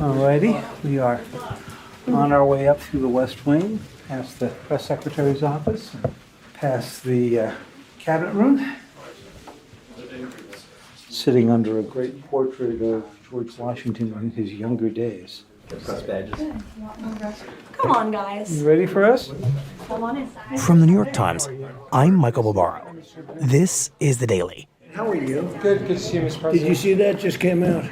Alrighty, we are on our way up through the West Wing, past the press secretary's office, past the cabinet room, sitting under a great portrait of George Washington in his younger days. Come on, guys. You ready for us? Come on in. From the New York Times, I'm Michael Barbaro. This is The Daily. How are you? Good to see you, Mr. President. Did you see that? Just came out.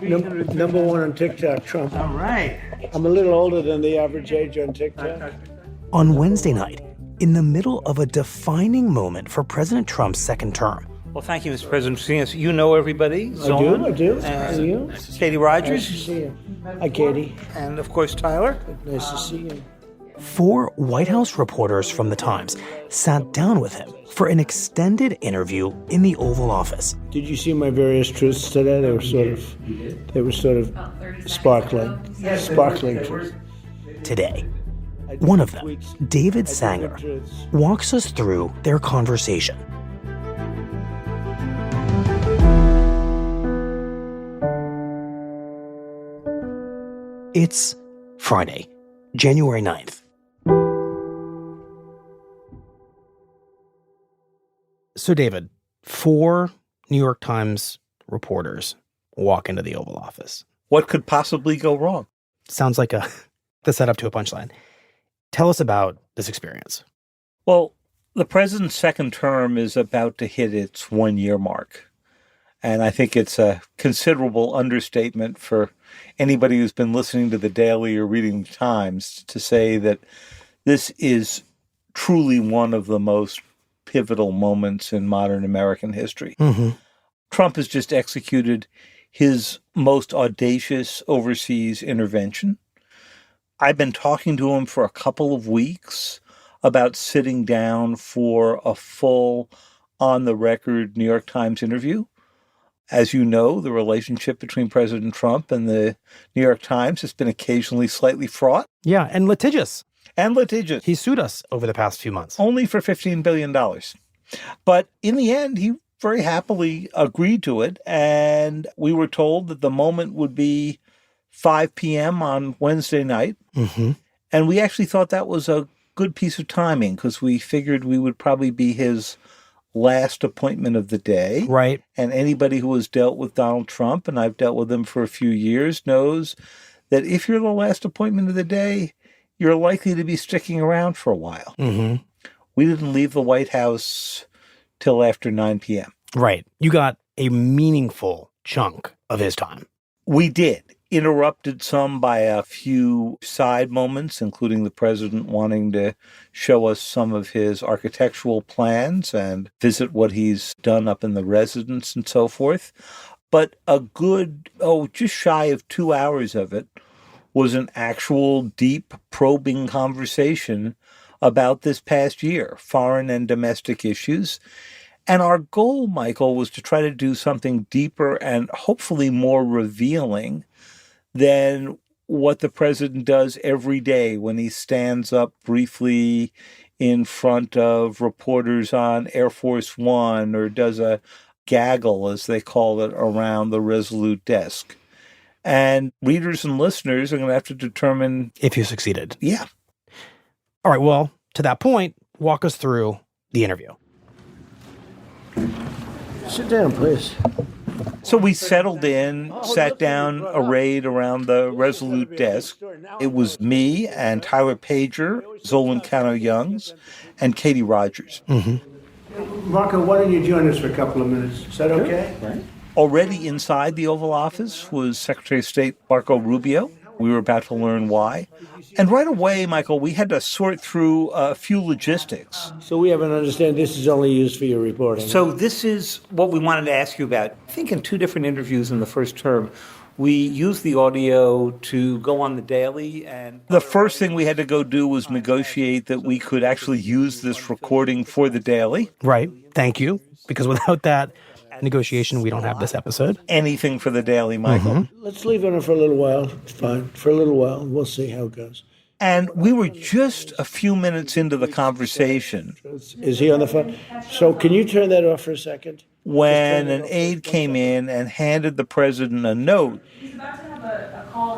Number one on TikTok, Trump. All right. I'm a little older than the average age on TikTok. On Wednesday night, in the middle of a defining moment for President Trump's second term, Well, thank you, Mr. President, for seeing us. You know everybody. I do. And And you? Katie Nice to Rogers. see you. Hi, Katie. And, of course, Tyler. Nice to see you. 4 White House reporters from The Times sat down with him for an extended interview in the Oval Office. Did you see my various truths today? They were sort of sparkling truths. Today, one of them, David Sanger, walks us through their conversation. It's Friday, January 9th. So, David, 4 New York Times reporters walk into the Oval Office. What could possibly go wrong? Sounds like the setup to a punchline. Tell us about this experience. Well, the president's second term is about to hit its 1-year mark. And I think it's a considerable understatement for anybody who's been listening to The Daily or reading the Times to say that this is truly one of the most pivotal moments in modern American history. Mm-hmm. Trump has just executed his most audacious overseas intervention. I've been talking to him for a couple of weeks about sitting down for a full, on-the-record New York Times interview. As you know, the relationship between President Trump and the New York Times has been occasionally slightly fraught. Yeah, and litigious. And litigious. He sued us over the past few months. Only for $15 billion. But in the end, he very happily agreed to it. And we were told that the moment would be 5 p.m. on Wednesday night. Mm-hmm. And we actually thought that was a good piece of timing because we figured we would probably be his last appointment of the day. Right. And anybody who has dealt with Donald Trump, and I've dealt with him for a few years, knows that if you're the last appointment of the day, you're likely to be sticking around for a while. Mm-hmm. We didn't leave the White House till after 9 p.m. Right. You got a meaningful chunk of his time. We did. Interrupted some by a few side moments, including the president wanting to show us some of his architectural plans and visit what he's done up in the residence and so forth. But a good, just shy of 2 hours of it was an actual deep probing conversation about this past year, foreign and domestic issues. And our goal, Michael, was to try to do something deeper and hopefully more revealing than what the president does every day when he stands up briefly in front of reporters on Air Force One or does a gaggle, as they call it, around the Resolute desk. And readers and listeners are going to have to determine if you succeeded. Yeah. All right. Well, to that point, walk us through the interview. Sit down, please. So we settled in, sat down, arrayed around the Resolute desk. It was me and Tyler Pager, Zolan Cano-Youngs, and Katie Rogers. Mm-hmm. Marco, why don't you join us for a couple of minutes? Is that okay? Right. Already inside the Oval Office was Secretary of State Marco Rubio. We were about to learn why. And right away, Michael, we had to sort through a few logistics. So we have an understanding this is only used for your reporting. So this is what we wanted to ask you about. I think in 2 different interviews in the first term, we used the audio to go on The Daily. And the first thing we had to go do was negotiate that we could actually use this recording for The Daily. Right. Thank you. Because without that negotiation, we don't have this episode. Anything for The Daily, Michael. Mm-hmm. Let's leave it on for a little while. It's fine. For a little while. We'll see how it goes. And we were just a few minutes into the conversation. Is he on the phone? So can you turn that off for a second? When an aide came in and handed the president a note. He's about to have a call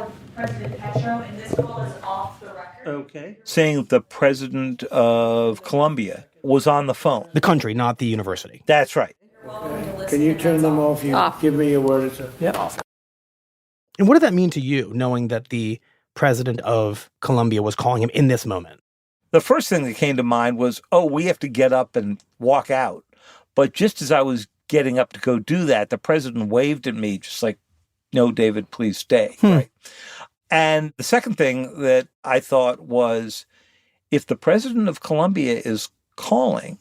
President Petro, and this call is off the record. Okay. Saying the president of Colombia was on the phone. The country, not the university. That's right. Can you turn them off? Give me your word. And what did that mean to you, knowing that the president of Colombia was calling him in this moment? The first thing that came to mind was, oh, we have to get up and walk out. But just as I was getting up to go do that, the president waved at me just like, no, David, please stay. Right. And the second thing that I thought was, if the president of Colombia is calling,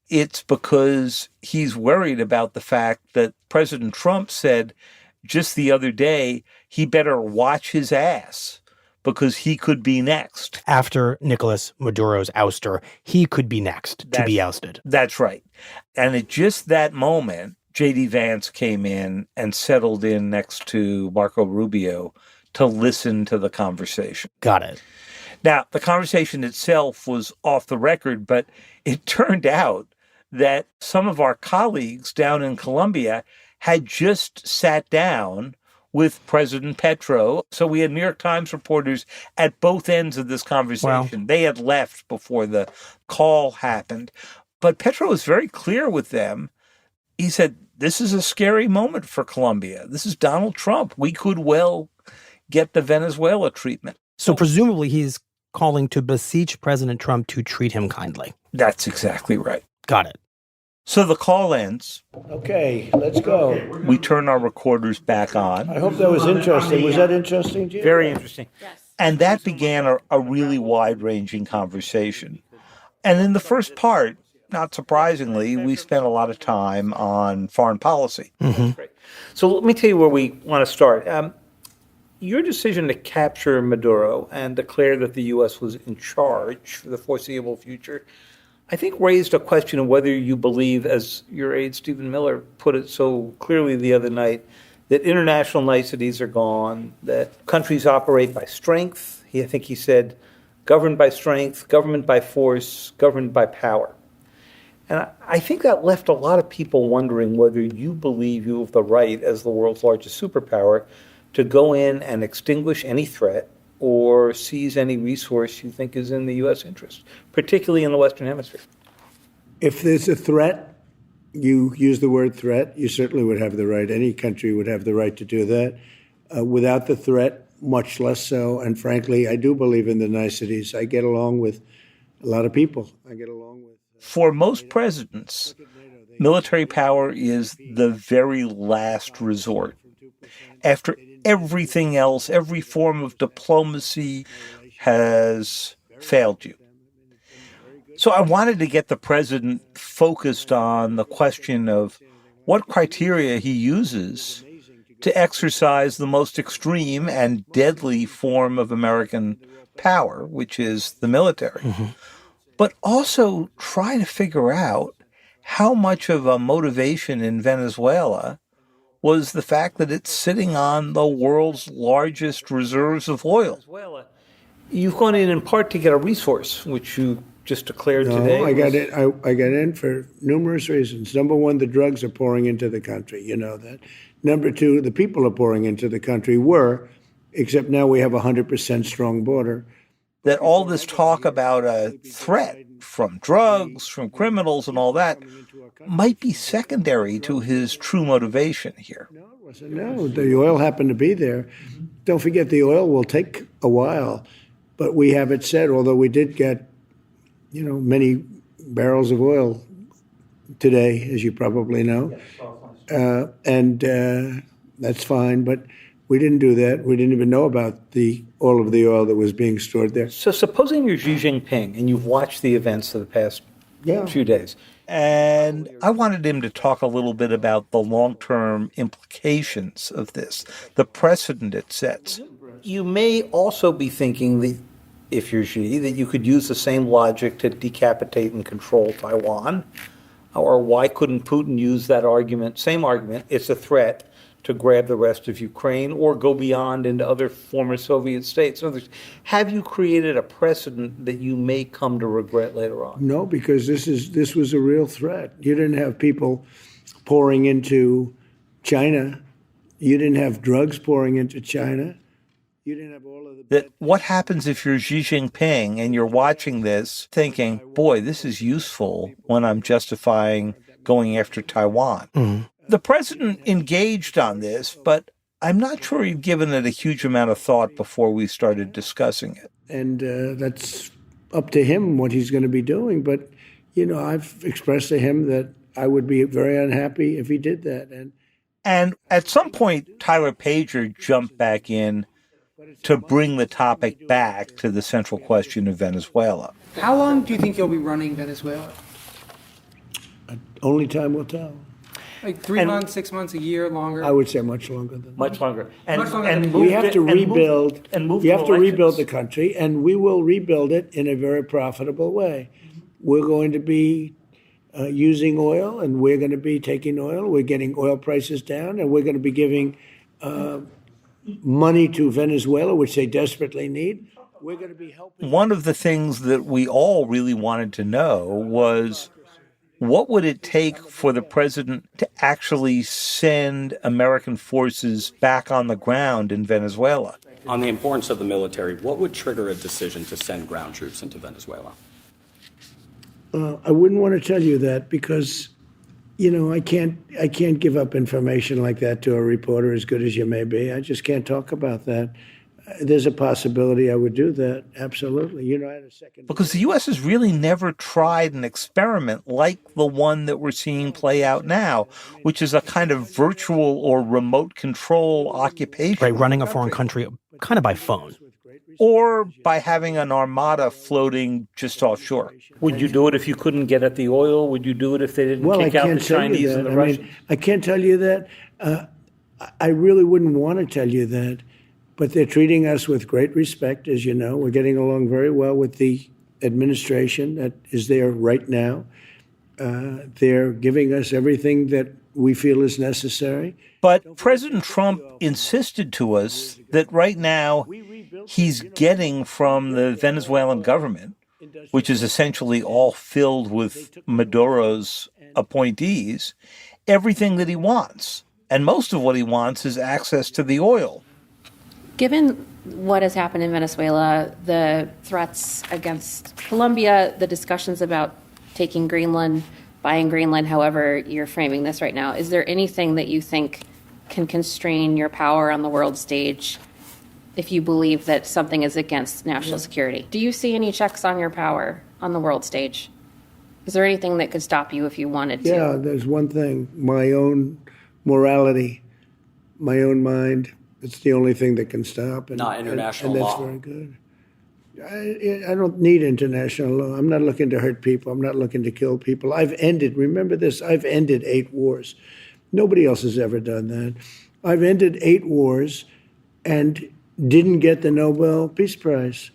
it's because he's worried about the fact that President Trump said just the other day he better watch his ass because he could be next. After Nicolas Maduro's ouster, he could be next to be ousted. That's right. And at just that moment, J.D. Vance came in and settled in next to Marco Rubio to listen to the conversation. Got it. Now, the conversation itself was off the record, but it turned out that some of our colleagues down in Colombia had just sat down with President Petro. So we had New York Times reporters at both ends of this conversation. Wow. They had left before the call happened. But Petro was very clear with them. He said, this is a scary moment for Colombia. This is Donald Trump. We could well get the Venezuela treatment. So presumably he's calling to beseech President Trump to treat him kindly. That's exactly right. Got it. So the call ends. Okay, let's go. We turn our recorders back on. I hope that was interesting. Was that interesting, Jim? Very interesting. Yes. And that began a really wide-ranging conversation. And in the first part, not surprisingly, we spent a lot of time on foreign policy. So let me tell you where we want to start. Your decision to capture Maduro and declare that the U.S. was in charge for the foreseeable future, I think raised a question of whether you believe, as your aide Stephen Miller put it so clearly the other night, that international niceties are gone, that countries operate by strength. I think he said, governed by strength, government by force, governed by power. And I think that left a lot of people wondering whether you believe you have the right, as the world's largest superpower, to go in and extinguish any threat or seize any resource you think is in the U.S. interest, particularly in the Western Hemisphere. If there's a threat, you use the word threat, you certainly would have the right. Any country would have the right to do that. Without the threat, much less so. And frankly, I do believe in the niceties. I get along with a lot of people. I get along with... For most presidents, military power is the very last resort. After everything else, every form of diplomacy has failed you. So I wanted to get the president focused on the question of what criteria he uses to exercise the most extreme and deadly form of American power, which is the military. But also try to figure out how much of a motivation in Venezuela was the fact that it's sitting on the world's largest reserves of oil. You've gone in part to get a resource, which you just declared today. I got it. I got in for numerous reasons. Number one, the drugs are pouring into the country. You know that. Number two, the people are pouring into the country except now we have a 100% strong border. That all this talk about a threat from drugs, from criminals and all that might be secondary to his true motivation here. No, the oil happened to be there. Don't forget, the oil will take a while, but we have it set, although we did get, many barrels of oil today, as you probably know. And that's fine, but we didn't do that. We didn't even know about all of the oil that was being stored there. So supposing you're Xi Jinping and you've watched the events of the past few days, and I wanted him to talk a little bit about the long-term implications of this, the precedent it sets. You may also be thinking that, if you're Xi, that you could use the same logic to decapitate and control Taiwan. Or why couldn't Putin use that argument, same argument, it's a threat, to grab the rest of Ukraine or go beyond into other former Soviet states? So have you created a precedent that you may come to regret later on? No, because this was a real threat. You didn't have people pouring into China. You didn't have drugs pouring into China. You didn't have all of the that bad what things. happens if you're Xi Jinping and you're watching this thinking, boy, this is useful when I'm justifying going after Taiwan. Mhm. The president engaged on this, but I'm not sure he'd given it a huge amount of thought before we started discussing it. And that's up to him what he's going to be doing. But, I've expressed to him that I would be very unhappy if he did that. And at some point, Tyler Pager jumped back in to bring the topic back to the central question of Venezuela. How long do you think you'll be running Venezuela? Only time will tell. Like 3 months, 6 months, a year, longer? I would say much longer than that. Much longer. Much longer than We have to rebuild. move You to have to rebuild the elections. country, and we will rebuild it in a very profitable way. We're going to be using oil, and we're going to be taking oil. We're getting oil prices down, and we're going to be giving money to Venezuela, which they desperately need. We're going to be helping. One of the things that we all really wanted to know was what would it take for the president to actually send American forces back on the ground in Venezuela? On the importance of the military, what would trigger a decision to send ground troops into Venezuela? I wouldn't want to tell you that because, I can't give up information like that to a reporter, as good as you may be. I just can't talk about that. There's a possibility I would do that. Absolutely. I had a second. Because the U.S. has really never tried an experiment like the one that we're seeing play out now, which is a kind of virtual or remote control occupation. Right, running a foreign country kind of by phone. Or by having an armada floating just offshore. Would you do it if you couldn't get at the oil? Would you do it if they didn't Well, I kick out can't the tell you Chinese that. and the I Russians? mean, I can't tell you that. I really wouldn't want to tell you that. But they're treating us with great respect, as you know. We're getting along very well with the administration that is there right now. They're giving us everything that we feel is necessary. But President Trump insisted to us that right now he's getting from the Venezuelan government, which is essentially all filled with Maduro's appointees, everything that he wants. And most of what he wants is access to the oil. Given what has happened in Venezuela, the threats against Colombia, the discussions about taking Greenland, buying Greenland, however you're framing this right now, is there anything that you think can constrain your power on the world stage if you believe that something is against national security? Do you see any checks on your power on the world stage? Is there anything that could stop you if you wanted to? Yeah, there's one thing, my own morality, my own mind. It's the only thing that can stop. Not international and that's law. very good. I don't need international law. I'm not looking to hurt people. I'm not looking to kill people. Remember this, I've ended 8 wars. Nobody else has ever done that. I've ended 8 wars and didn't get the Nobel Peace Prize.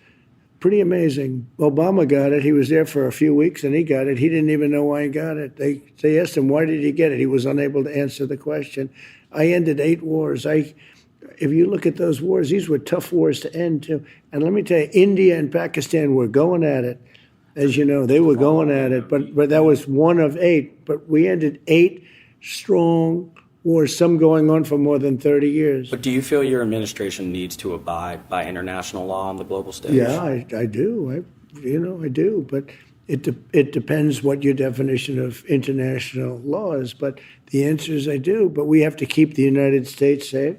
Pretty amazing. Obama got it. He was there for a few weeks and he got it. He didn't even know why he got it. They asked him, why did he get it? He was unable to answer the question. I ended 8 wars. If you look at those wars, these were tough wars to end too. And let me tell you, India and Pakistan were going at it. As you know, they were going at it, but that was one of 8. But we ended 8 strong wars, some going on for more than 30 years. But do you feel your administration needs to abide by international law on the global stage? Yeah, I do. I do. But it depends what your definition of international law is. But the answer is I do. But we have to keep the United States safe.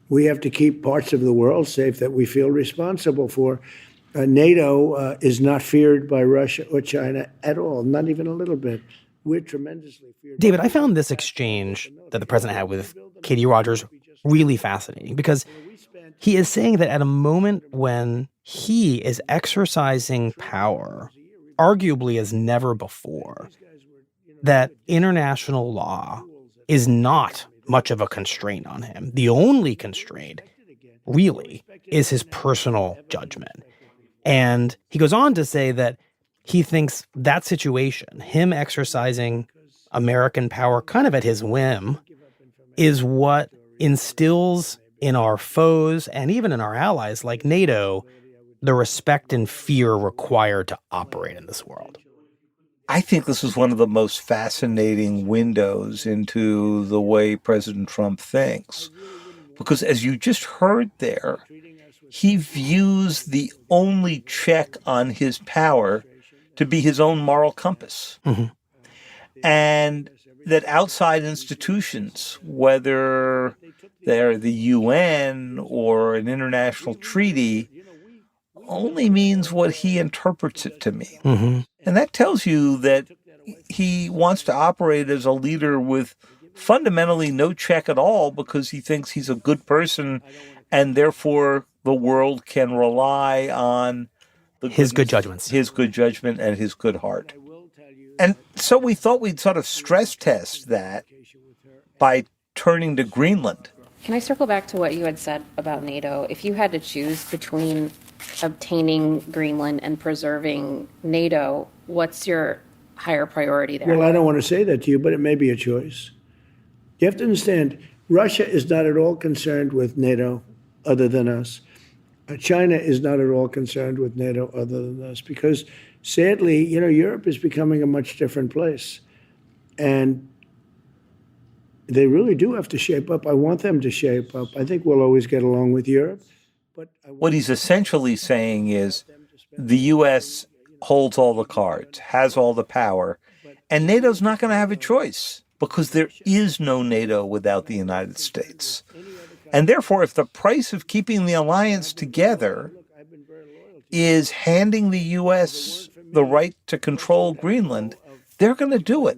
We have to keep parts of the world safe that we feel responsible for. NATO is not feared by Russia or China at all, not even a little bit. We're tremendously feared. David, I found this exchange that the president had with Katie Rogers really fascinating because he is saying that at a moment when he is exercising power, arguably as never before, that international law is not much of a constraint on him. The only constraint, really, is his personal judgment. And he goes on to say that he thinks that situation, him exercising American power kind of at his whim, is what instills in our foes and even in our allies like NATO the respect and fear required to operate in this world. I think this is one of the most fascinating windows into the way President Trump thinks, Because as you just heard there, he views the only check on his power to be his own moral compass. And that outside institutions, whether they're the UN or an international treaty, only means what he interprets it to mean. And that tells you that he wants to operate as a leader with fundamentally no check at all because he thinks he's a good person and therefore the world can rely on His good judgments. his good judgment and his good heart. And so we thought we'd sort of stress test that by turning to Greenland. Can I circle back to what you had said about NATO? If you had to choose between obtaining Greenland and preserving NATO, what's your higher priority there? Well, I don't want to say that to you, but it may be a choice. You have to understand, Russia is not at all concerned with NATO other than us. China is not at all concerned with NATO other than us because, sadly, Europe is becoming a much different place. And they really do have to shape up. I want them to shape up. I think we'll always get along with Europe. But What he's essentially saying is the U.S. holds all the cards, has all the power, and NATO's not going to have a choice because there is no NATO without the United States. And therefore, if the price of keeping the alliance together is handing the U.S. the right to control Greenland, they're going to do it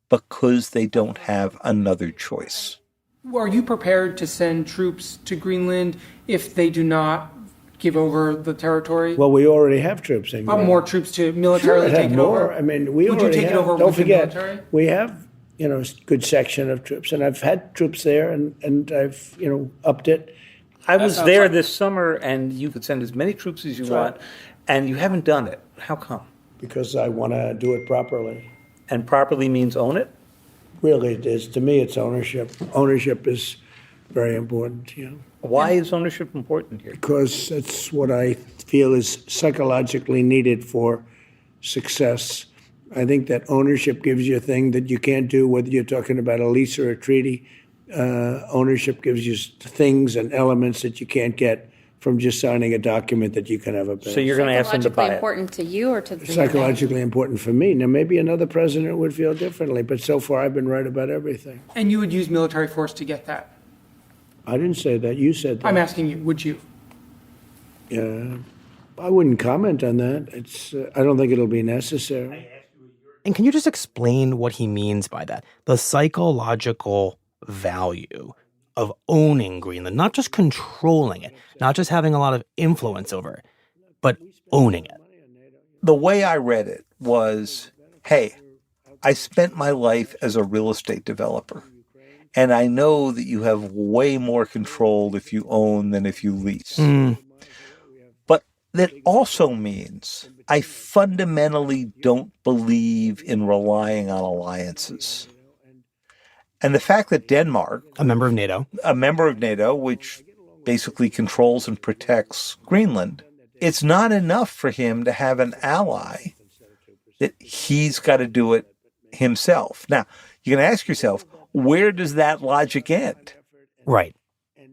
because they don't have another choice. Are you prepared to send troops to Greenland if they do not give over the territory? Well, we already have troops in Greenland. More troops to Sure, militarily I'd have take it more. over? I mean, we Would you already take it have. over Don't with the forget, military? we have a good section of troops, and I've had troops there, and I've upped it. I was there this summer, and you could send as many troops as you want, and you haven't done it. How come? Because I want to do it properly. And properly means own it? Really, it is. To me, it's ownership. Ownership is very important, Why is ownership important here? because it's what I feel is psychologically needed for success. I think that ownership gives you a thing that you can't do, whether you're talking about a lease or a treaty. Ownership gives you things and elements that you can't get from just signing a document that you can have a bid. So you're going to ask them to buy Psychologically it. important to you or to the Psychologically important for me. Now, maybe another president would feel differently, but so far I've been right about everything. And you would use military force to get that? I didn't say that. You said that. I'm asking you, would you? I wouldn't comment on that. I don't think it'll be necessary. And can you just explain what he means by that? The psychological value of owning Greenland, not just controlling it, not just having a lot of influence over it, but owning it. The way I read it was, hey, I spent my life as a real estate developer, and I know that you have way more control if you own than if you lease. But that also means I fundamentally don't believe in relying on alliances. And the fact that Denmark, A member of NATO, which basically controls and protects Greenland, it's not enough for him to have an ally that he's got to do it himself. Now, you can ask yourself, where does that logic end? Right.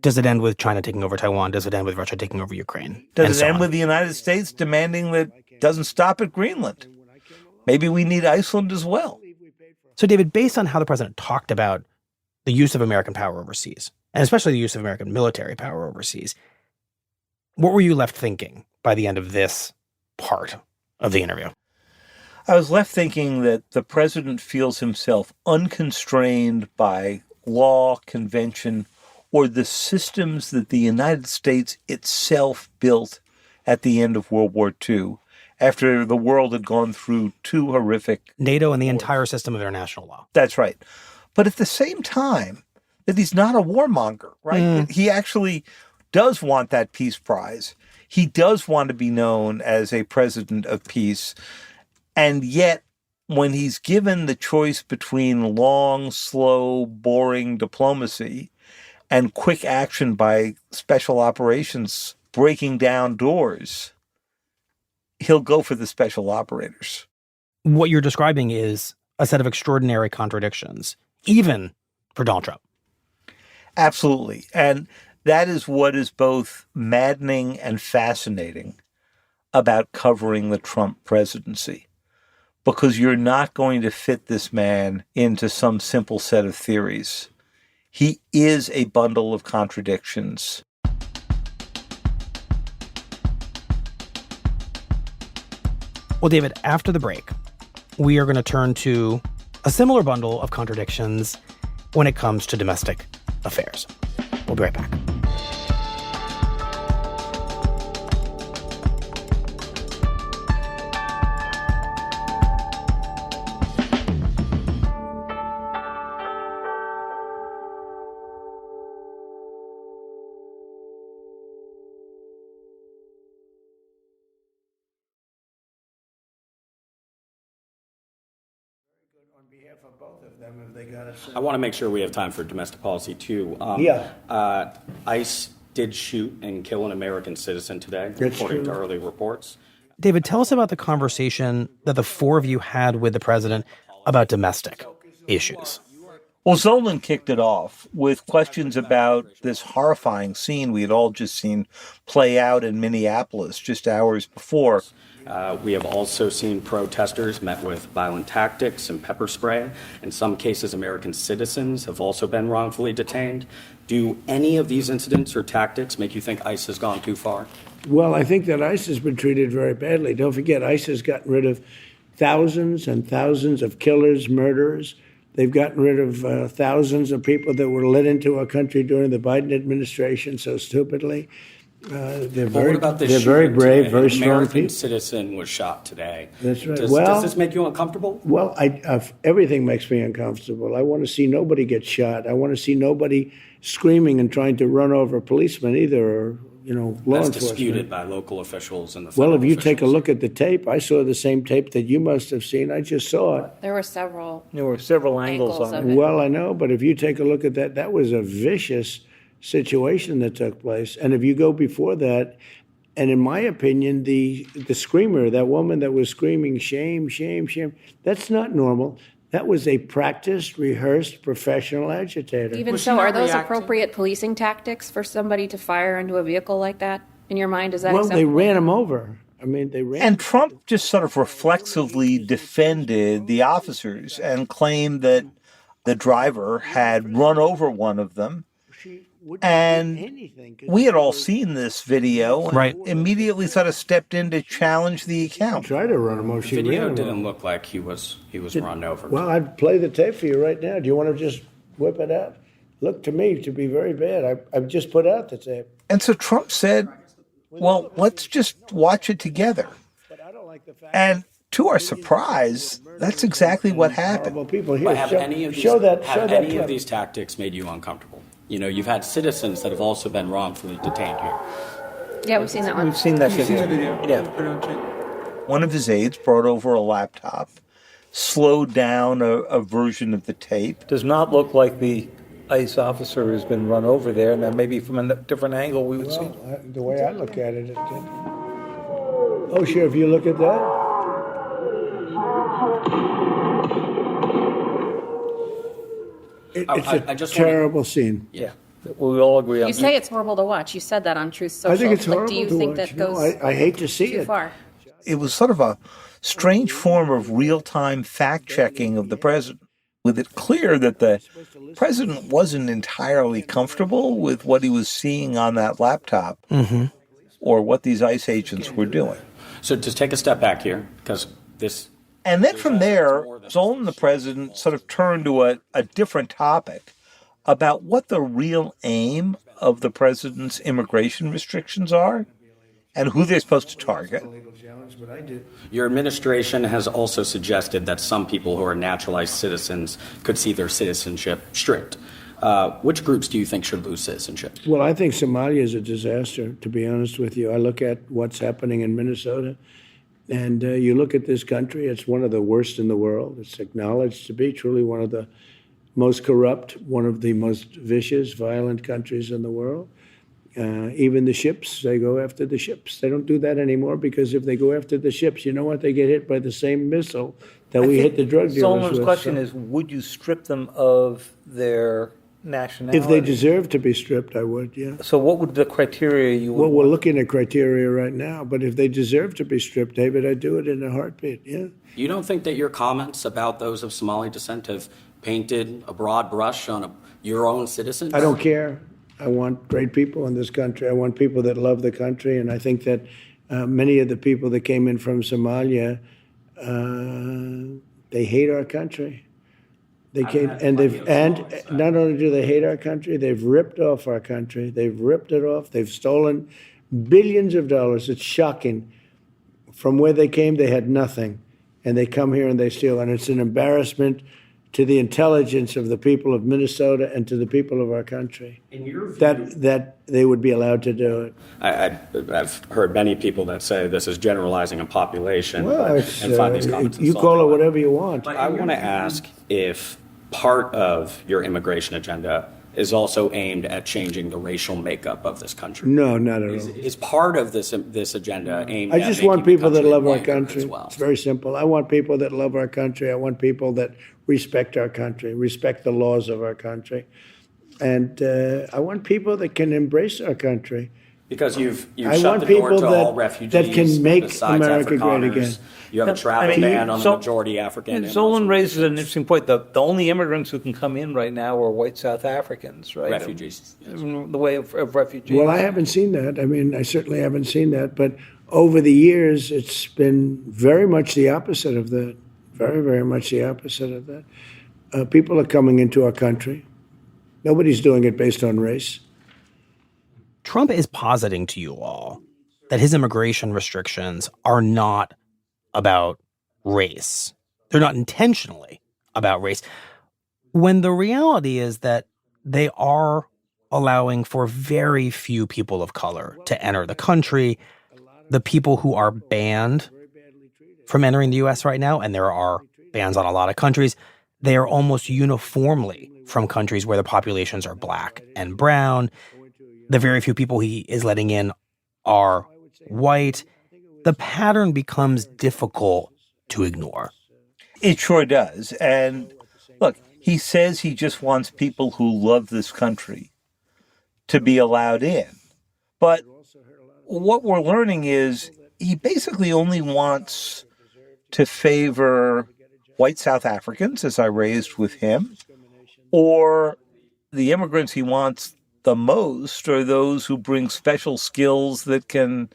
Does it end with China taking over Taiwan? Does it end with Russia taking over Ukraine? Does And it so end on. with the United States demanding that it doesn't stop at Greenland? Maybe we need Iceland as well. So, David, based on how the president talked about the use of American power overseas, and especially the use of American military power overseas, what were you left thinking by the end of this part of the interview? I was left thinking that the president feels himself unconstrained by law, convention, or the systems that the United States itself built at the end of World War II, after the world had gone through two horrific... NATO and the entire system of international law. That's right. But at the same time, that he's not a warmonger, right? He actually does want that peace prize. He does want to be known as a president of peace. And yet, when he's given the choice between long, slow, boring diplomacy and quick action by special operations breaking down doors, he'll go for the special operators. What you're describing is a set of extraordinary contradictions, even for Donald Trump. Absolutely. And that is what is both maddening and fascinating about covering the Trump presidency, because you're not going to fit this man into some simple set of theories. He is a bundle of contradictions. Well, David, after the break, we are going to turn to a similar bundle of contradictions when it comes to domestic affairs. We'll be right back. I want to make sure we have time for domestic policy, too. ICE did shoot and kill an American citizen today, according to early reports. David, tell us about the conversation that the four of you had with the president about domestic issues. Well, Zolan kicked it off with questions about this horrifying scene we had all just seen play out in Minneapolis just hours before. We have also seen protesters met with violent tactics and pepper spray. In some cases, American citizens have also been wrongfully detained. Do any of these incidents or tactics make you think ICE has gone too far? Well, I think that ICE has been treated very badly. Don't forget, ICE has gotten rid of thousands and thousands of killers, murderers. They've gotten rid of thousands of people that were let into our country during the Biden administration so stupidly. They're Well, what about this they're very shooting brave, today? very An strong American people. citizen was shot today. That's right. Does this make you uncomfortable? Well, everything makes me uncomfortable. I want to see nobody get shot. I want to see nobody screaming and trying to run over a policeman either, or law That's enforcement. disputed by local officials and the Well, federal if you take a officials. look at the tape, I saw the same tape that you must have seen. I just saw it. There were several There were several angles angles on of it. it. Well, I know, but if you take a look at that, that was a vicious situation that took place. And if you go before that, and in my opinion, the screamer, that woman that was screaming, shame, shame, shame, that's not normal. That was a practiced, rehearsed, professional agitator. Even Was she so, not are those reacting? appropriate policing tactics for somebody to fire into a vehicle like that? In your mind, is that Well, they acceptable? ran him over. I mean, they ran. And Trump just sort of reflexively defended the officers and claimed that the driver had run over one of them. And we had all seen this video and Right. immediately sort of stepped in to challenge the account. Try to run him over. She Video ran him didn't over. look like he was run over. Well, I'd play the tape for you right now. Do you want to just whip it out? Looked to me to be very bad. I've just put out the tape. And so Trump said, well, let's just watch it together. And to our surprise, that's exactly what happened. Well, people here, But have any of these, show that of clip. these tactics made you uncomfortable? You've had citizens that have also been wrongfully detained here. Yeah, we've seen that one. We've seen that You've seen the video. video. Yeah. Put it on tape. One of his aides brought over a laptop, slowed down a version of the tape. Does not look like the ICE officer has been run over there, and then maybe from a different angle we would see. Well, the way I look at it, it did. Oh, sure. If you look at that. It's I a just wanna- terrible scene. Yeah, we all agree on You that. say it's horrible to watch. You said that on Truth Social. I think it's but horrible do you to think watch. that No, goes I hate to see too it. far? It was sort of a strange form of real-time fact-checking of the president, with it clear that the president wasn't entirely comfortable with what he was seeing on that laptop or what these ICE agents were doing. So just take a step back here, because this. And then from there, Zolan, the president, sort of turned to a different topic about what the real aim of the president's immigration restrictions are and who they're supposed to target. Your administration has also suggested that some people who are naturalized citizens could see their citizenship stripped. Which groups do you think should lose citizenship? Well, I think Somalia is a disaster, to be honest with you. I look at what's happening in Minnesota, and you look at this country, it's one of the worst in the world. It's acknowledged to be truly one of the most corrupt, one of the most vicious, violent countries in the world. Even the ships, they go after the ships. They don't do that anymore because if they go after the ships, you know what? They get hit by the same missile that we hit the drug dealers Solomon's with. question So- is, would you strip them of their nationality. If they deserve to be stripped, I would, yeah. So what would the criteria you would Well, we're want? looking at criteria right now, but if they deserve to be stripped, David, I'd do it in a heartbeat, yeah. You don't think that your comments about those of Somali descent have painted a broad brush on your own citizens? I don't care. I want great people in this country. I want people that love the country, and I think that many of the people that came in from Somalia, they hate our country. They came, and not only do they hate our country, they've ripped off our country. They've ripped it off. They've stolen billions of dollars. It's shocking. From where they came, they had nothing, and they come here and they steal. And it's an embarrassment to the intelligence of the people of Minnesota and to the people of our country In your view, that they would be allowed to do it. I've heard many people that say this is generalizing a population Well, and find these comments you call it whatever you want. But I want to ask if part of your immigration agenda is also aimed at changing the racial makeup of this country. No, not at all. Is part of this agenda aimed I at just making want the people that country love our whiter country. as well? It's very simple. I want people that love our country. I want people that respect our country, respect the laws of our country. And I want people that can embrace our country. Because you've I shut want the door people to all refugees. that can make besides America great Afrikaners. again. You have a travel I mean, ban on the so- majority African. Zolan raises an interesting point. The only immigrants who can come in right now are white South Africans, right? refugees. The way of refugees. Well, I haven't seen that. I mean, I certainly haven't seen that. But over the years, it's been very much the opposite of that. Very, very much the opposite of that. People are coming into our country. Nobody's doing it based on race. Trump is positing to you all that his immigration restrictions are not about race. They're not intentionally about race. When the reality is that they are allowing for very few people of color to enter the country. The people who are banned from entering the U.S. right now, and there are bans on a lot of countries, they are almost uniformly from countries where the populations are black and brown. The very few people he is letting in are white. The pattern becomes difficult to ignore. It sure does. And look, he says he just wants people who love this country to be allowed in. But what we're learning is he basically only wants to favor white South Africans, as I raised with him, or the immigrants he wants the most are those who bring special skills that can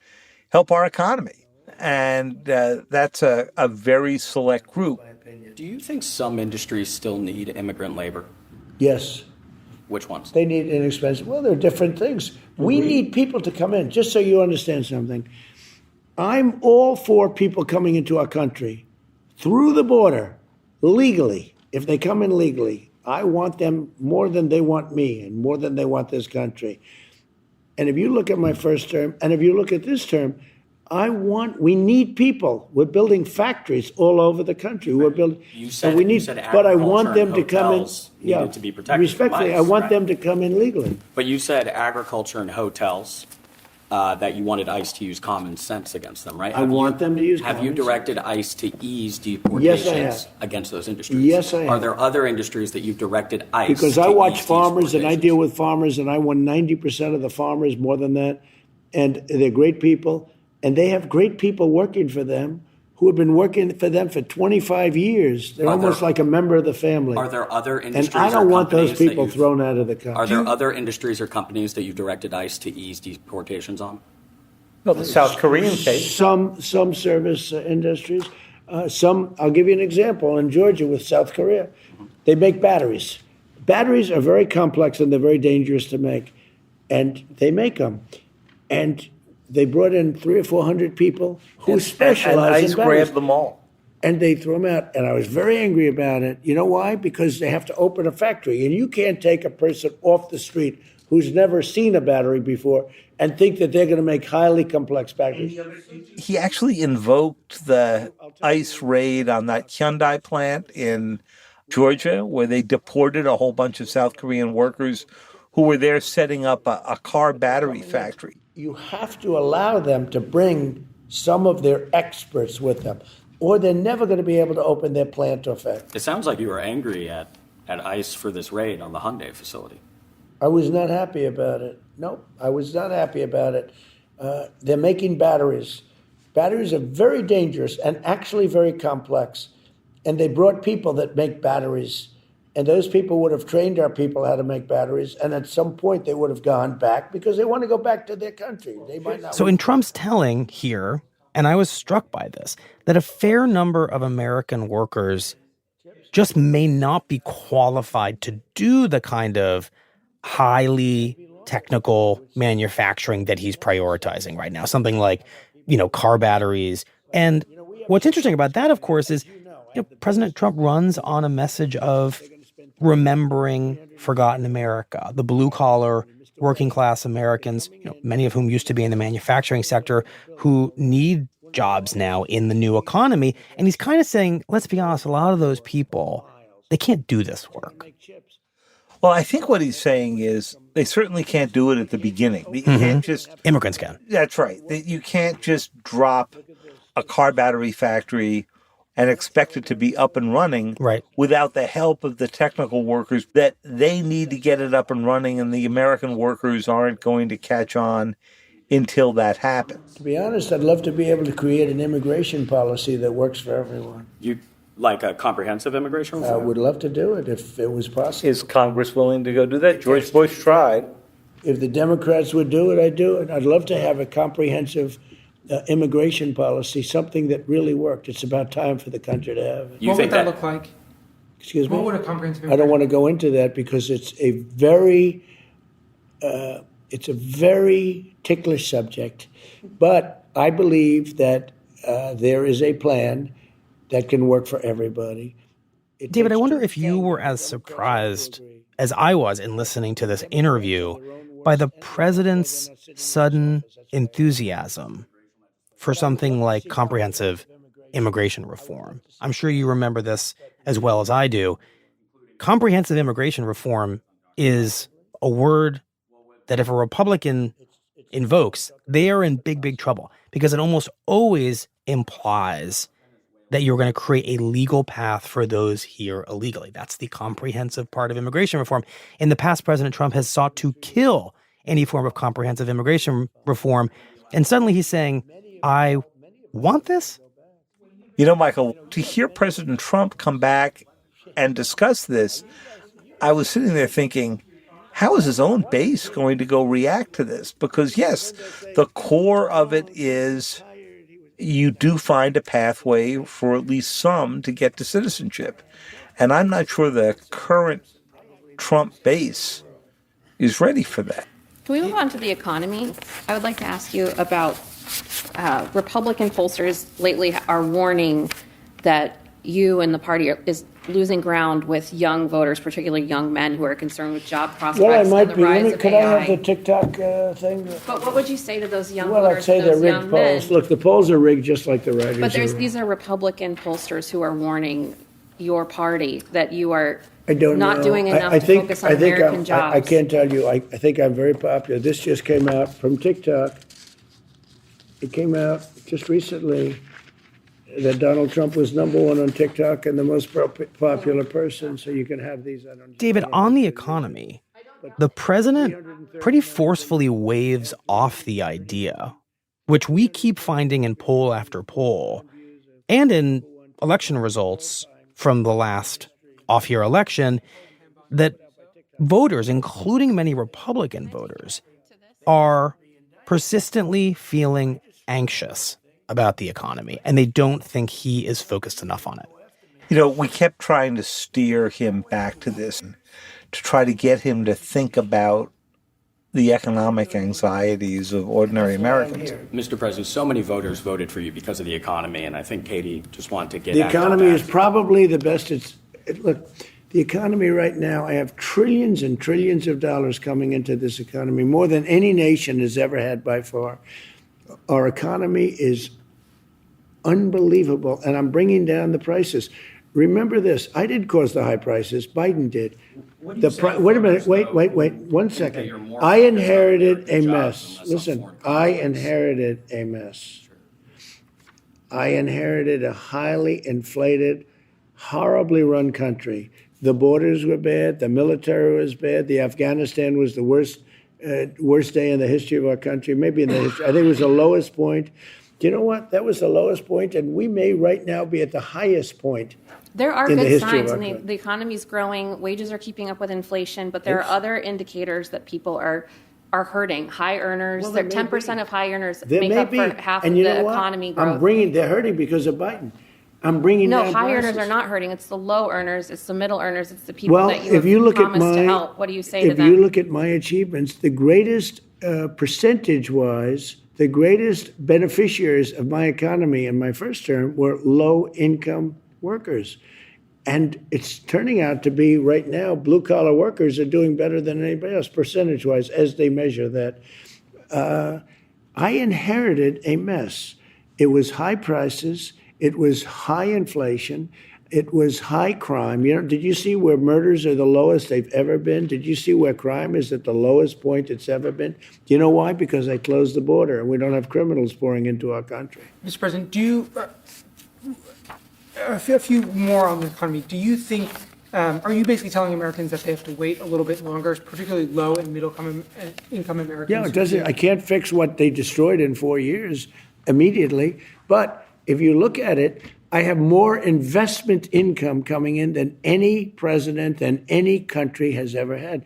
help our economy. And that's a very select group. Do you think some industries still need immigrant labor? Yes. Which ones? They need inexpensive. Well, there are different things. We need people to come in, just so you understand something. I'm all for people coming into our country through the border legally. If they come in legally, I want them more than they want me and more than they want this country. And if you look at my first term, and if you look at this term, we need people. We're building factories all over the country. We're building, You said, and we need, you said but I want agriculture them and to come in. hotels needed to be protected. Respectfully, from I ICE, want right? them to come in legally. But you said agriculture and hotels, that you wanted ICE to use common sense against them, right? I want them to use Have you common sense. directed ICE to ease deportations have. against those industries? Yes, I have. Are there other industries that you've directed ICE Because to I watch ease farmers and I deportations? deal with farmers and I want 90% of the farmers, more than that. And they're great people. And they have great people working for them who have been working for them for 25 years. They're Are almost there- like a member of the family. Are there other And industries I don't or want those companies that people you've- thrown out of the country. Are there other industries or companies that you've directed ICE to ease deportations on? No, the South Korean case. Some service industries. I'll give you an example in Georgia with South Korea. They make batteries. Batteries are very complex and they're very dangerous to make. And they make them. And they brought in 300 or 400 people who And specialize ICE in batteries. grabbed them all. And they threw them out. And I was very angry about it. You know why? Because they have to open a factory. And you can't take a person off the street who's never seen a battery before and think that they're going to make highly complex batteries. He actually invoked the ICE raid on that Hyundai plant in Georgia, where they deported a whole bunch of South Korean workers who were there setting up a car battery factory. You have to allow them to bring some of their experts with them, or they're never going to be able to open their plant or factory. It sounds like you were angry at at ICE for this raid on the Hyundai facility. I was not happy about it. No, I was not happy about it. They're making batteries. Batteries are very dangerous and actually very complex. And they brought people that make batteries. And those people would have trained our people how to make batteries. And at some point, they would have gone back because they want to go back to their country. They might not. So in Trump's telling here, and I was struck by this, that a fair number of American workers just may not be qualified to do the kind of highly technical manufacturing that he's prioritizing right now. Something like, car batteries. And what's interesting about that, of course, is President Trump runs on a message of remembering forgotten America, the blue-collar, working-class Americans, many of whom used to be in the manufacturing sector, who need jobs now in the new economy. And he's kind of saying, let's be honest, a lot of those people, they can't do this work. Well, I think what he's saying is they certainly can't do it at the beginning. You can't just... Immigrants can. That's right. You can't just drop a car battery factory and expect it to be up and running without the help of the technical workers that they need to get it up and running, and the American workers aren't going to catch on until that happens. To be honest, I'd love to be able to create an immigration policy that works for everyone. You like a comprehensive immigration reform? I would love to do it if it was possible. Is Congress willing to go do that? George Bush tried. If the Democrats would do it, I'd do it. I'd love to have a comprehensive immigration policy, something that really worked. It's about time for the country to have it. What would that look like? Excuse me? What would a comprehensive I don't want to go into that because it's a very ticklish subject. But I believe that there is a plan that can work for everybody. David, I wonder if you were as surprised as I was in listening to this interview by the president's sudden enthusiasm for something like comprehensive immigration reform. I'm sure you remember this as well as I do. Comprehensive immigration reform is a word that if a Republican invokes, they are in big, big trouble because it almost always implies that you're going to create a legal path for those here illegally. That's the comprehensive part of immigration reform. In the past, President Trump has sought to kill any form of comprehensive immigration reform. And suddenly he's saying, I want this? Michael, to hear President Trump come back and discuss this, I was sitting there thinking, how is his own base going to go react to this? Because, yes, the core of it is you do find a pathway for at least some to get to citizenship. And I'm not sure the current Trump base is ready for that. Can we move on to the economy? I would like to ask you about Republican pollsters lately are warning that you and the party is losing ground with young voters, particularly young men who are concerned with job prospects Well, I and might the be. rise of Could AI. I have the TikTok thing? But what would you say to those young Well, voters, I'd say to they're those rigged young polls. men? Look, the polls are rigged just like the writers But are. these are Republican pollsters who are warning your party that you are I don't not know. doing enough I to think, focus on I think American jobs. I can't tell you. I think I'm very popular. This just came out from TikTok. It came out just recently that Donald Trump was #1 on TikTok and the most popular person. So you can have these. David, on the economy, the president pretty forcefully waves off the idea, which we keep finding in poll after poll and in election results from the last off-year election, that voters, including many Republican voters, are persistently feeling anxious about the economy, and they don't think he is focused enough on it. We kept trying to steer him back to this, to try to get him to think about the economic anxieties of ordinary Americans. Mr. President, so many voters voted for you because of the economy, and I think Katie just wanted to get The at that. economy is probably the best. Look, the economy right now, I have trillions and trillions of dollars coming into this economy, more than any nation has ever had by far. Our economy is unbelievable, and I'm bringing down the prices. Remember this, I did cause the high prices, Biden did. Wait a minute, wait, 1 second. I inherited a mess. Listen, I inherited a mess. I inherited a highly inflated, horribly run country. The borders were bad. The military was bad. The Afghanistan was the worst day in the history of our country, maybe in the history. I think it was the lowest point. Do you know what? That was the lowest point, and we may right now be at the highest point. There are in the good history of signs, our and country. the economy is growing. Wages are keeping up with inflation, but there are other indicators that people are hurting. High earners, Well, they're there may 10% be. of high earners There make may up be. for half And of you the know what? economy growth. They're hurting because of Biden. I'm bringing No, down high prices. earners are not hurting. It's the low earners, it's the middle earners, it's the people Well, that you if you have look at promised to my, help. What do you say to if them? you look at my achievements, the greatest percentage-wise, the greatest beneficiaries of my economy in my first term were low-income workers. And it's turning out to be right now, blue-collar workers are doing better than anybody else, percentage-wise, as they measure that. I inherited a mess. It was high prices. It was high inflation. It was high crime. Did you see where murders are the lowest they've ever been? Did you see where crime is at the lowest point it's ever been? Do you know why? Because they closed the border and we don't have criminals pouring into our country. Mr. President, do you, a few more on the economy, do you think, are you basically telling Americans that they have to wait a little bit longer, particularly low and middle income Americans? Yeah, it doesn't. I can't fix what they destroyed in 4 years immediately. But if you look at it, I have more investment income coming in than any president, than any country has ever had.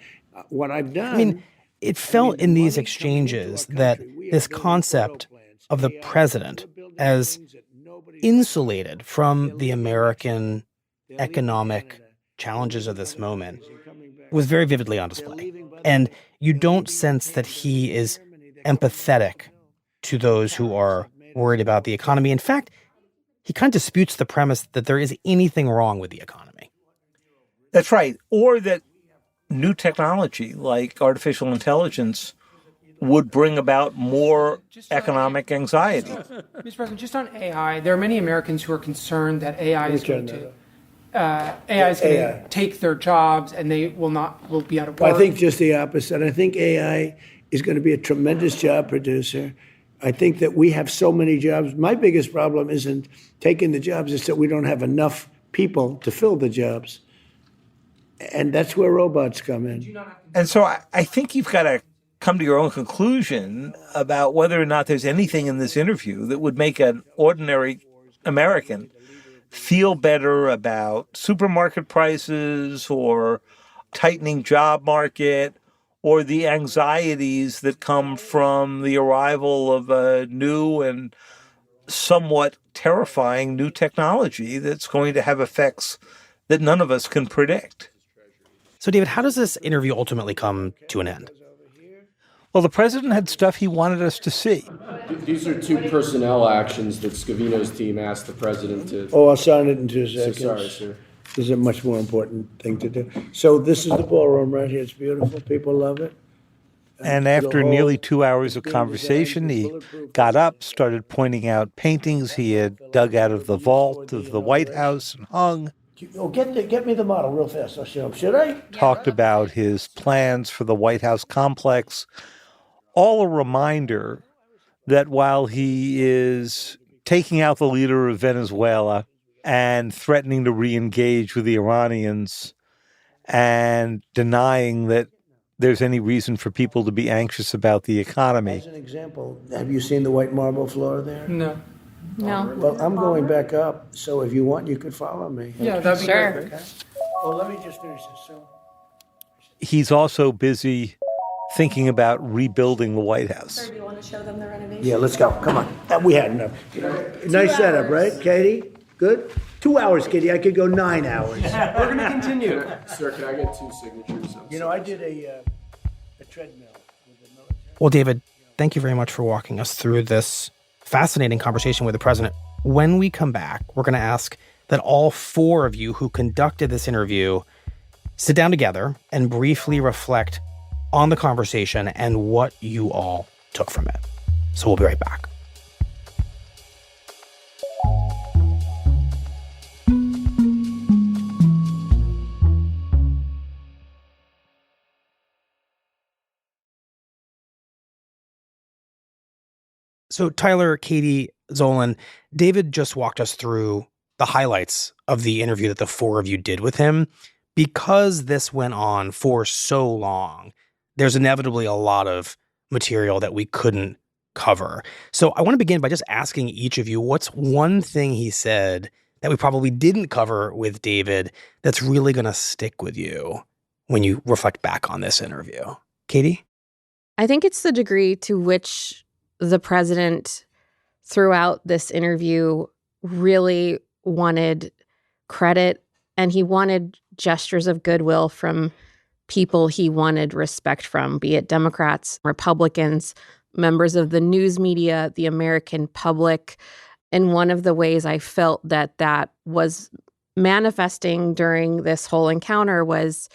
What I've done. I mean, it felt in these exchanges that this concept of the president as insulated from the American economic challenges of this moment was very vividly on display. And you don't sense that he is empathetic to those who are worried about the economy. In fact, he kind of disputes the premise that there is anything wrong with the economy. That's right. Or that new technology like artificial intelligence would bring about more economic anxiety. Mr. President, just on AI, there are many Americans who are concerned that AI is going to take their jobs and they will be out of work. I think just the opposite. I think AI is going to be a tremendous job producer. I think that we have so many jobs. My biggest problem isn't taking the jobs, it's that we don't have enough people to fill the jobs. And that's where robots come in. And so I think you've got to come to your own conclusion about whether or not there's anything in this interview that would make an ordinary American feel better about supermarket prices or tightening job market or the anxieties that come from the arrival of a new and somewhat terrifying new technology that's going to have effects that none of us can predict. So, David, how does this interview ultimately come to an end? Well, the president had stuff he wanted us to see. These are two personnel actions that Scavino's team asked the president to. Oh, I'll sign it in 2 seconds. Sorry, sir. This is a much more important thing to do. So this is the ballroom right here. It's beautiful. People love it. And after nearly 2 hours of conversation, he got up, started pointing out paintings he had dug out of the vault of the White House and hung. Oh, get me the model real fast. I'll show him. Should I? Talked about his plans for the White House complex. All a reminder that while he is taking out the leader of Venezuela and threatening to re-engage with the Iranians and denying that there's any reason for people to be anxious about the economy. As an example, have you seen the white marble floor there? No. No. Well, I'm going back up, so if you want, you could follow me. Yeah, that'd be Sure. great. Okay. Well, let me just finish this. So, He's also busy thinking about rebuilding the White House. Do you want to show them the renovation? yeah, let's go. Come on. We had enough. Nice setup, right, Katie? Good? 2 hours, Katie. I could go 9 hours. We're going to continue. Sir, can I get 2 signatures? You know, I did a treadmill with the military. Well, David, thank you very much for walking us through this fascinating conversation with the president. When we come back, we're going to ask that all 4 of you who conducted this interview sit down together and briefly reflect on the conversation and what you all took from it. So we'll be right back. So Tyler, Katie, Zolan, David just walked us through the highlights of the interview that the 4 of you did with him. because this went on for so long, there's inevitably a lot of material that we couldn't cover. So I want to begin by just asking each of you, what's one thing he said that we probably didn't cover with David that's really going to stick with you when you reflect back on this interview? Katie? I think it's the degree to which the president throughout this interview really wanted credit, and he wanted gestures of goodwill from people he wanted respect from, be it Democrats, Republicans, members of the news media, the American public. And one of the ways I felt that was manifesting during this whole encounter was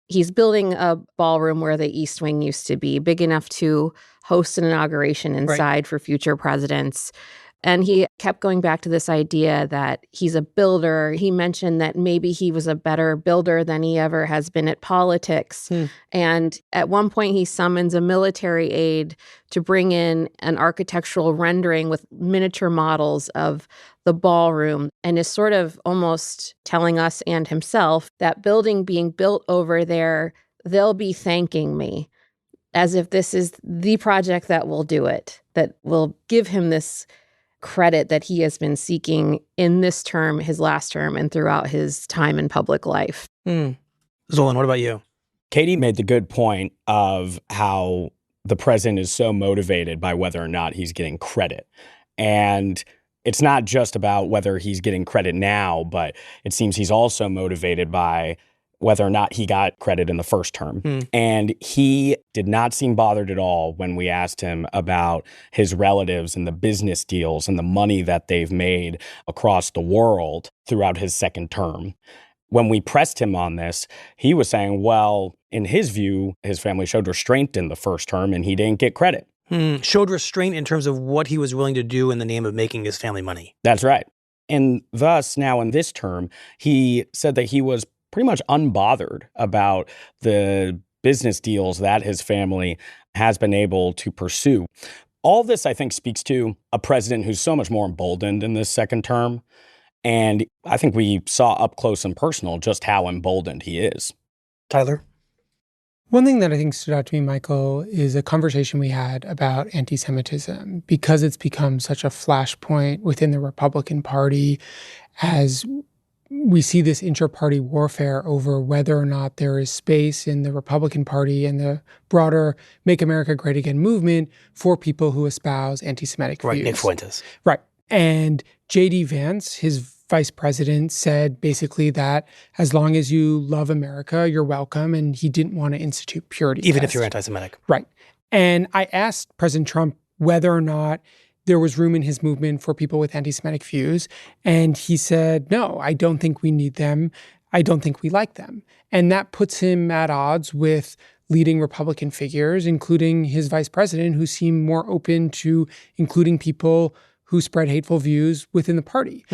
he's building a ballroom where the East Wing used to be, big enough to host an inauguration inside for future presidents. And he kept going back to this idea that he's a builder. He mentioned that maybe he was a better builder than he ever has been at politics. And at one point, he summons a military aide to bring in an architectural rendering with miniature models of the ballroom, and is sort of almost telling us and himself that building being built over there, they'll be thanking me, as if this is the project that will do it, that will give him this credit that he has been seeking in this term, his last term, and throughout his time in public life. Zolan, what about you? Katie made the good point of how the president is so motivated by whether or not he's getting credit. And it's not just about whether he's getting credit now, but it seems he's also motivated by whether or not he got credit in the first term. And he did not seem bothered at all when we asked him about his relatives and the business deals and the money that they've made across the world throughout his second term. When we pressed him on this, he was saying, well, in his view, his family showed restraint in the first term and he didn't get credit. Showed restraint in terms of what he was willing to do in the name of making his family money. That's right. And thus, now in this term, he said that he was pretty much unbothered about the business deals that his family has been able to pursue. All this, I think, speaks to a president who's so much more emboldened in this second term. And I think we saw up close and personal just how emboldened he is. Tyler? One thing that I think stood out to me, Michael, is a conversation we had about anti-Semitism, because it's become such a flashpoint within the Republican Party as we see this intra-party warfare over whether or not there is space in the Republican Party and the broader Make America Great Again movement for people who espouse anti-Semitic views. Right, Nick Fuentes. Right. And J.D. Vance, his vice president, said basically that as long as you love America, you're welcome, and he didn't want to institute purity Even tests. if you're anti-Semitic. Right. And I asked President Trump whether or not there was room in his movement for people with anti-Semitic views. And he said, no, I don't think we need them. I don't think we like them. And that puts him at odds with leading Republican figures, including his vice president, who seemed more open to including people who spread hateful views within the party.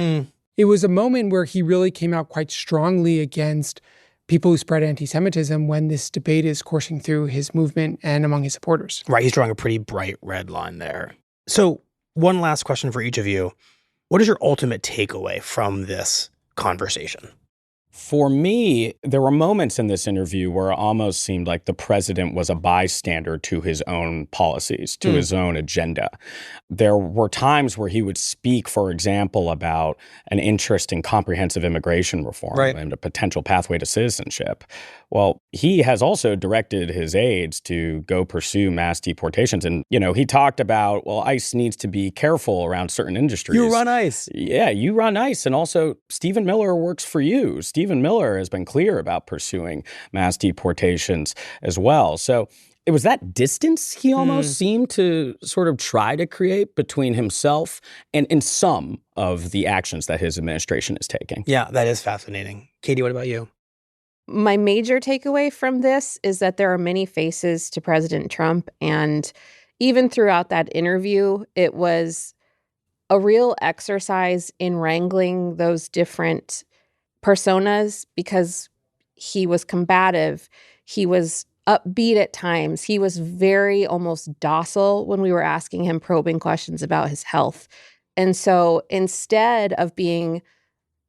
It was a moment where he really came out quite strongly against people who spread anti-Semitism when this debate is coursing through his movement and among his supporters. Right, he's drawing a pretty bright red line there. So one last question for each of you. What is your ultimate takeaway from this conversation? For me, there were moments in this interview where it almost seemed like the president was a bystander to his own policies, to his own agenda. There were times where he would speak, for example, about an interest in comprehensive immigration reform and a potential pathway to citizenship. Well, he has also directed his aides to go pursue mass deportations. And, you know, he talked about, well, ICE needs to be careful around certain industries. You run ICE. Yeah, you run ICE. And also, Stephen Miller works for you. Stephen Miller has been clear about pursuing mass deportations as well. So it was that distance he almost seemed to sort of try to create between himself and some of the actions that his administration is taking. Yeah, that is fascinating. Katie, what about you? My major takeaway from this is that there are many faces to President Trump. And even throughout that interview, it was a real exercise in wrangling those different personas, because he was combative. He was upbeat at times. He was very almost docile when we were asking him probing questions about his health. And so instead of being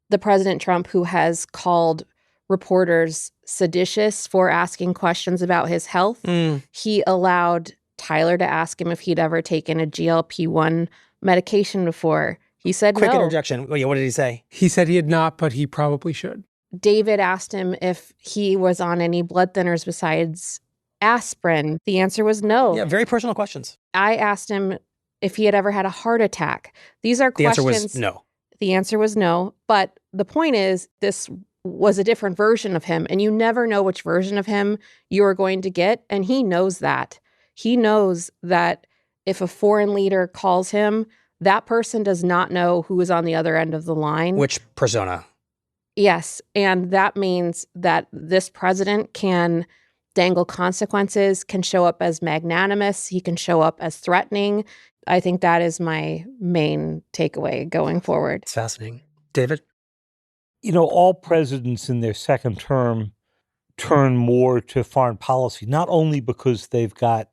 the President Trump who has called reporters seditious for asking questions about his health. He allowed Tyler to ask him if he'd ever taken a GLP-1 medication before. He said Quick no. interjection. Oh, yeah, what did he say? He said he had not, but he probably should. David asked him if he was on any blood thinners besides aspirin. The answer was no. Yeah, very personal questions. I asked him if he had ever had a heart attack. These are The answer questions. was no. The answer was no. But the point is, this was a different version of him, and you never know which version of him you are going to get. And he knows that. He knows that if a foreign leader calls him, that person does not know who is on the other end of the line. Which persona? Yes. And that means that this president can dangle consequences, can show up as magnanimous, he can show up as threatening. I think that is my main takeaway going forward. It's fascinating. David? You know, all presidents in their second term turn more to foreign policy, not only because they've got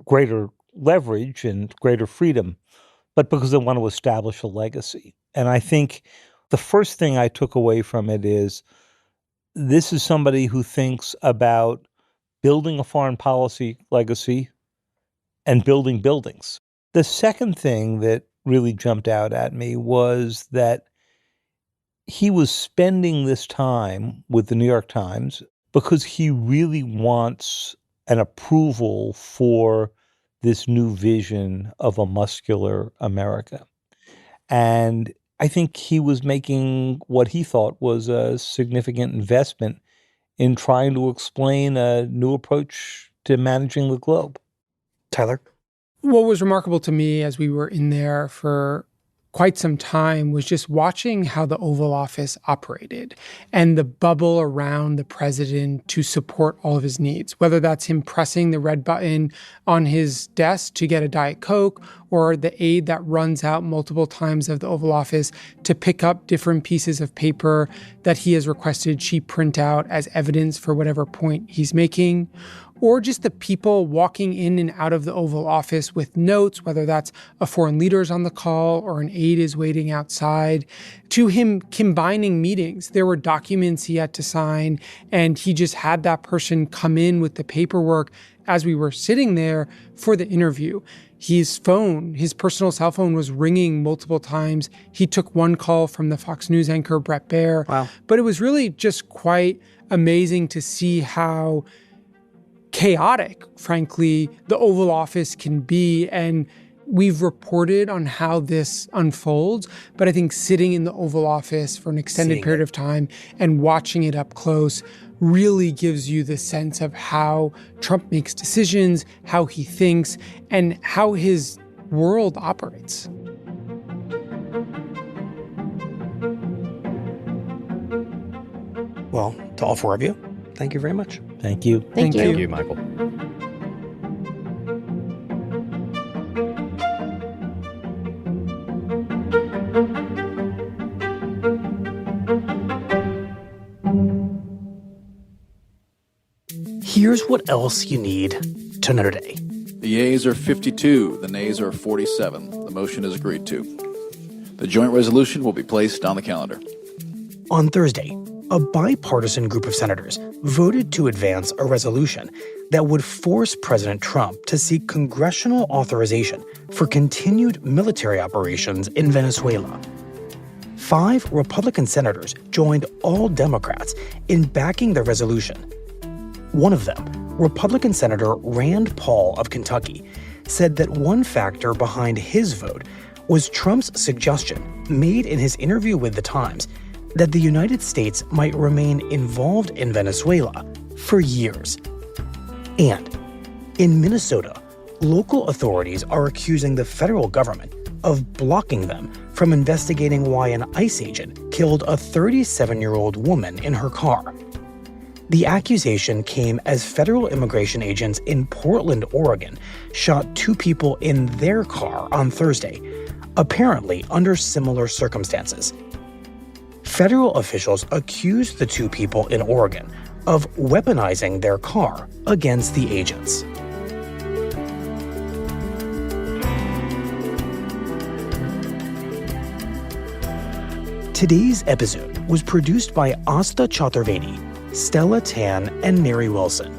greater leverage and greater freedom, but because they want to establish a legacy. And I think the first thing I took away from it is this is somebody who thinks about building a foreign policy legacy and building buildings. The second thing that really jumped out at me was that he was spending this time with the New York Times because he really wants an approval for this new vision of a muscular America. And I think he was making what he thought was a significant investment in trying to explain a new approach to managing the globe. Tyler? What was remarkable to me as we were in there for quite some time was just watching how the Oval Office operated and the bubble around the president to support all of his needs, whether that's him pressing the red button on his desk to get a Diet Coke or the aide that runs out multiple times of the Oval Office to pick up different pieces of paper that he has requested she print out as evidence for whatever point he's making, or just the people walking in and out of the Oval Office with notes, whether that's a foreign leader's on the call or an aide is waiting outside, to him combining meetings. There were documents he had to sign, and he just had that person come in with the paperwork as we were sitting there for the interview. His phone, his personal cell phone, was ringing multiple times. He took one call from the Fox News anchor, Bret Baier. Wow. But it was really just quite amazing to see how chaotic, frankly, the Oval Office can be. And we've reported on how this unfolds, but I think sitting in the Oval Office for an extended period of time and watching it up close really gives you the sense of how Trump makes decisions, how he thinks, and how his world operates. Well, to all four of you, thank you very much. Thank you. Thank you. Thank you, Michael. Here's what else you need to know today. The yeas are 52, the nays are 47. The motion is agreed to. The joint resolution will be placed on the calendar. On Thursday, a bipartisan group of senators voted to advance a resolution that would force President Trump to seek congressional authorization for continued military operations in Venezuela. 5 Republican senators joined all Democrats in backing the resolution. One of them, Republican Senator Rand Paul of Kentucky, said that one factor behind his vote was Trump's suggestion, made in his interview with The Times, that the United States might remain involved in Venezuela for years. And in Minnesota, local authorities are accusing the federal government of blocking them from investigating why an ICE agent killed a 37-year-old woman in her car. The accusation came as federal immigration agents in Portland, Oregon, shot 2 people in their car on Thursday, apparently under similar circumstances. Federal officials accused the 2 people in Oregon of weaponizing their car against the agents. Today's episode was produced by Asta Chaturvedi, Stella Tan, and Mary Wilson.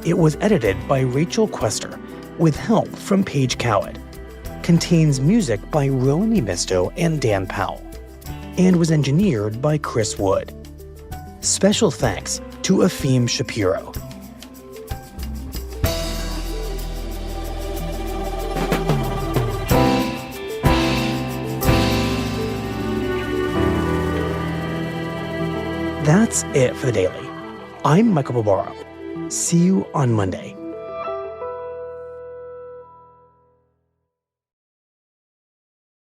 It was edited by Rachel Quester, with help from Paige Cowett. Contains music by Rowan Misto and Dan Powell, and was engineered by Chris Wood. Special thanks to Afim Shapiro. That's it for the Daily. I'm Michael Barbaro. See you on Monday.